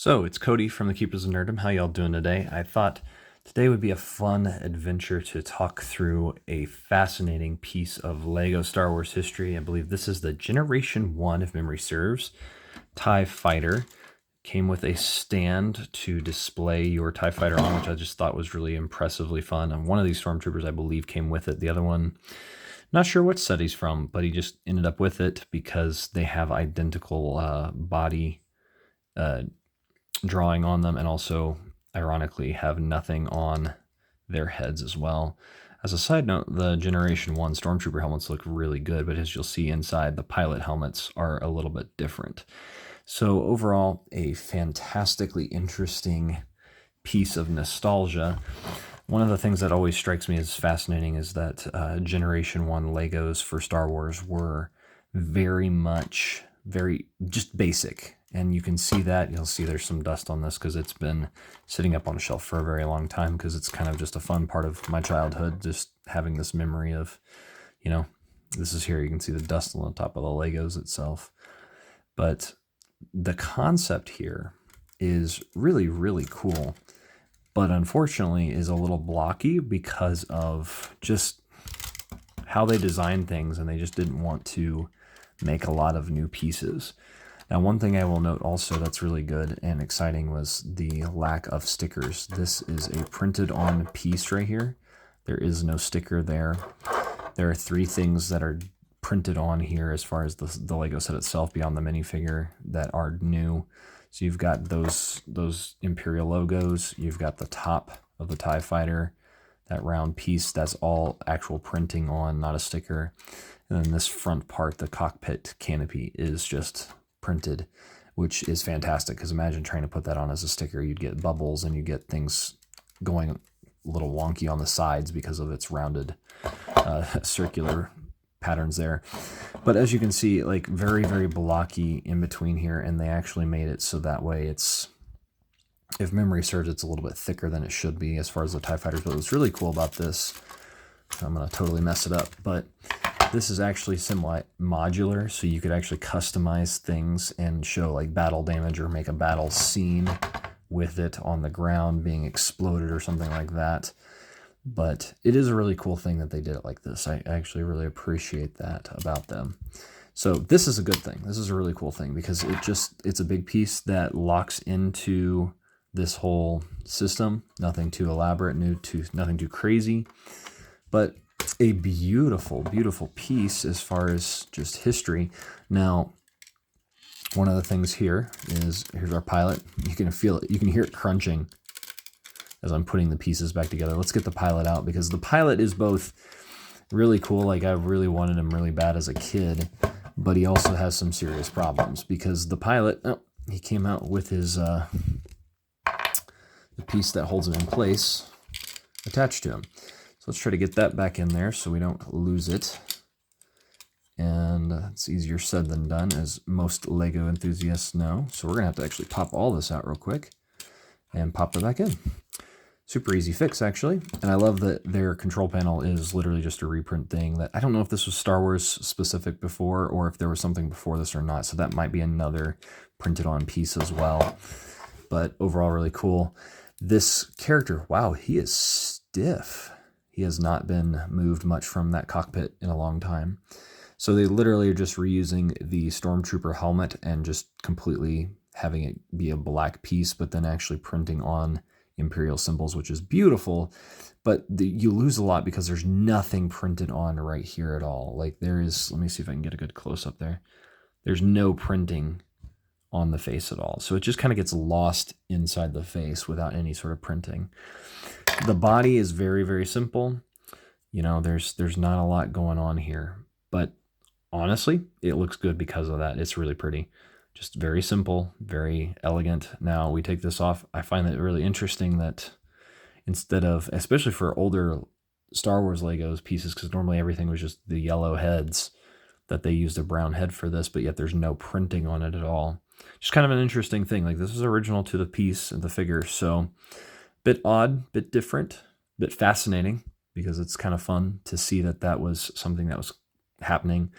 So it's Cody from the Keepers of Nerdom. How y'all doing today? I thought today would be a fun adventure to talk through a fascinating piece of Lego Star Wars history. I believe this is the Generation 1, if memory serves, TIE Fighter. Came with a stand to display your TIE Fighter on, which I just thought was really impressively fun. And one of these Stormtroopers, I believe, came with it. The other one, not sure what set he's from, but he just ended up with it because they have identical body drawing on them, and also ironically have nothing on their heads as well. As a side note, the Generation 1 Stormtrooper helmets look really good, but as you'll see inside, the pilot helmets are a little bit different. So overall, a fantastically interesting piece of nostalgia. One of the things that always strikes me as fascinating is that Generation 1 Legos for Star Wars were very just basic. And you can see that. You'll see there's some dust on this because it's been sitting up on a shelf for a very long time, because it's kind of just a fun part of my childhood, just having this memory of, this is here. You can see the dust on the top of the Legos itself. But the concept here is really, really cool, but unfortunately is a little blocky because of just how they designed things, and they just didn't want to make a lot of new pieces. Now, one thing I will note also that's really good and exciting was the lack of stickers. This is a printed on piece right here. There is no sticker there. There are 3 things that are printed on here as far as the Lego set itself beyond the minifigure that are new. So you've got those Imperial logos. You've got the top of the TIE Fighter, that round piece, that's all actual printing on, not a sticker. And then this front part, the cockpit canopy, is just printed, which is fantastic, because imagine trying to put that on as a sticker. You'd get bubbles and you get things going a little wonky on the sides because of its rounded circular patterns there. But as you can see, like very, very blocky in between here, and they actually made it so that way it's, if memory serves, it's a little bit thicker than it should be as far as the TIE Fighters. But what's really cool about this, I'm going to totally mess it up, but this is actually semi-modular, so you could actually customize things and show like battle damage or make a battle scene with it on the ground being exploded or something like that. But it is a really cool thing that they did it like this. I actually really appreciate that about them. So this is a good thing. This is a really cool thing because it's a big piece that locks into this whole system. Nothing too elaborate, nothing too crazy, but a beautiful, beautiful piece as far as just history. Now, one of the things here is, here's our pilot. You can feel it. You can hear it crunching as I'm putting the pieces back together. Let's get the pilot out, because the pilot is both really cool. Like, I really wanted him really bad as a kid, but he also has some serious problems because the pilot, he came out with his, the piece that holds him in place attached to him. So let's try to get that back in there so we don't lose it. And it's easier said than done, as most Lego enthusiasts know. So we're going to have to actually pop all this out real quick and pop it back in. Super easy fix, actually. And I love that their control panel is literally just a reprint thing. That I don't know if this was Star Wars specific before or if there was something before this or not. So that might be another printed on piece as well. But overall, really cool. This character, wow, he is stiff. He has not been moved much from that cockpit in a long time. So they literally are just reusing the Stormtrooper helmet and just completely having it be a black piece, but then actually printing on Imperial symbols, which is beautiful. But you lose a lot because there's nothing printed on right here at all. Like there is, let me see if I can get a good close up there. There's no printing on the face at all. So it just kind of gets lost inside the face without any sort of printing. The body is very, very simple. There's not a lot going on here, but honestly, it looks good because of that. It's really pretty. Just very simple, very elegant. Now we take this off. I find that really interesting that instead of, especially for older Star Wars Legos pieces, because normally everything was just the yellow heads, that they used a brown head for this, but yet there's no printing on it at all. Just kind of an interesting thing. Like this is original to the piece and the figure. So bit odd, bit different, bit fascinating, because it's kind of fun to see that was something that was happening.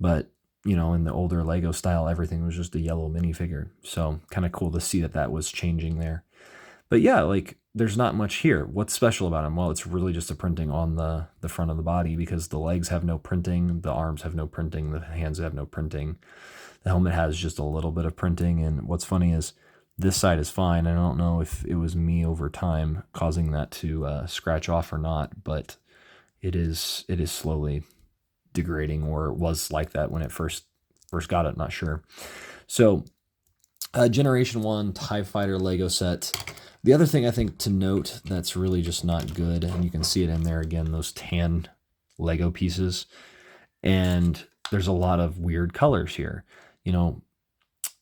But you know, in the older Lego style, everything was just a yellow minifigure. So kind of cool to see that that was changing there. But yeah, like there's not much here. What's special about him? Well, it's really just a printing on the front of the body, because the legs have no printing, the arms have no printing, the hands have no printing. The helmet has just a little bit of printing. And what's funny is this side is fine. I don't know if it was me over time causing that to scratch off or not, but it is slowly degrading, or it was like that when it first got it. Not sure. So Generation 1 TIE Fighter Lego set. The other thing I think to note that's really just not good, and you can see it in there again, those tan Lego pieces. And there's a lot of weird colors here. You know,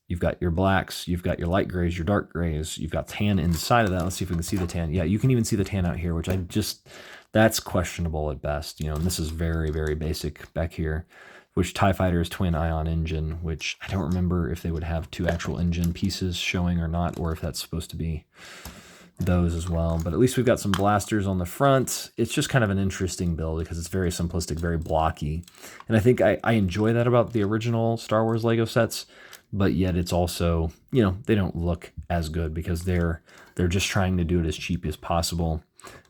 you've got your blacks, you've got your light grays, your dark grays, you've got tan inside of that. Let's see if we can see the tan. Yeah, you can even see the tan out here, which that's questionable at best. You know, and this is very, very basic back here, which TIE Fighter's twin ion engine, which I don't remember if they would have two actual engine pieces showing or not, or if that's supposed to be those as well. But at least we've got some blasters on the front. It's just kind of an interesting build because it's very simplistic, very blocky. And I think I enjoy that about the original Star Wars Lego sets, but yet it's also, you know, they don't look as good because they're just trying to do it as cheap as possible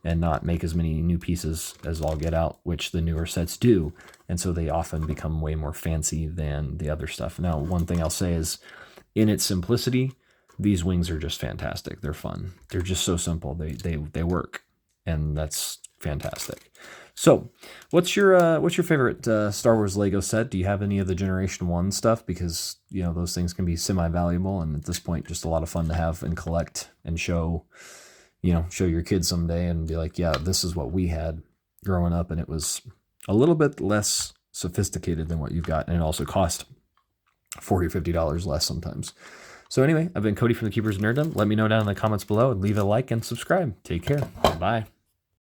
and not make as many new pieces as all get out, which the newer sets do. And so they often become way more fancy than the other stuff. Now, one thing I'll say is, in its simplicity, these wings are just fantastic. They're fun. They're just so simple. They work, and that's fantastic. So, what's your favorite Star Wars Lego set? Do you have any of the Generation 1 stuff? Because, you know, those things can be semi-valuable, and at this point, just a lot of fun to have and collect and show, you know, show your kids someday and be like, yeah, this is what we had growing up, and it was a little bit less sophisticated than what you've got, and it also cost $40 or $50 less sometimes. So anyway, I've been Cody from the Keepers of Nerddom. Let me know down in the comments below, and leave a like and subscribe. Take care. Bye.